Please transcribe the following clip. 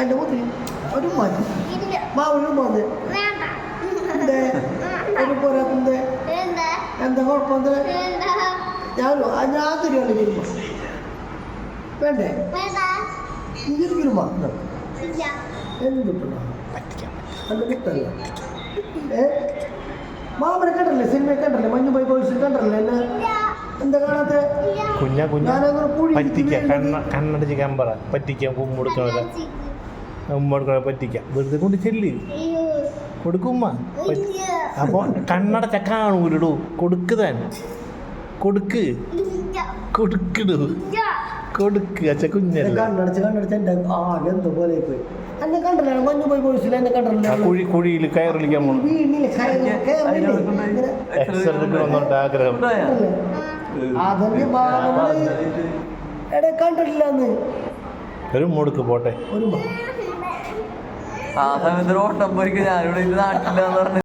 എൻ്റെ മുതി ഒരു മതി മാവൊരു മതി ഒരു പോരാത്തത് എന്താ കുഴപ്പം ഞാൻ തരുമല്ലോ വരുമ്പോ വേണ്ടേ ഇരിക്കുമ്പോ എന്ത് അത് കിട്ടല്ല മാമനെ കണ്ടല്ലേ സിനിമ കണ്ടല്ലേ മഞ്ഞുപോയി ബോയ്സ് കണ്ടല്ലേ എന്നെ എന്താ കാണാത്തെ കണ്ണടച്ച് കമ്പറ പറ്റിക്കാം ഉമ്മ കൊടുക്കണ പറ്റിക്കാം വെറുതെ കൊണ്ട് ചെല്ലി കൊടുക്കുമ്മ അപ്പൊ കണ്ണടച്ച കാണൂലടൂ കൊടുക്കുതാൻ കൊടുക്ക് കൊടുക്കിടൂ കൊടുക്ക് അച്ഛ കുഞ്ഞല്ലേ കണ്ണടച്ച് എൻ്റെ ആകെ എന്തോ പോലെ പോയി എന്നെ കണ്ടല്ലോ മഞ്ഞുപോയി ബോയ്സിൽ എന്നെ കണ്ടല്ലോ കുഴിയിൽ കയറിളിക്കാൻ പോകണം ആഗ്രഹം അതന്നെ എടെ കണ്ടിട്ടില്ലെന്ന് ഒരു മുടുക്ക് പോട്ടെ ഒരു ആ സമയത്ത് ഓട്ടം പോയിക്ക് ഞാനിവിടെ നാട്ടില്ലാന്ന് പറഞ്ഞു.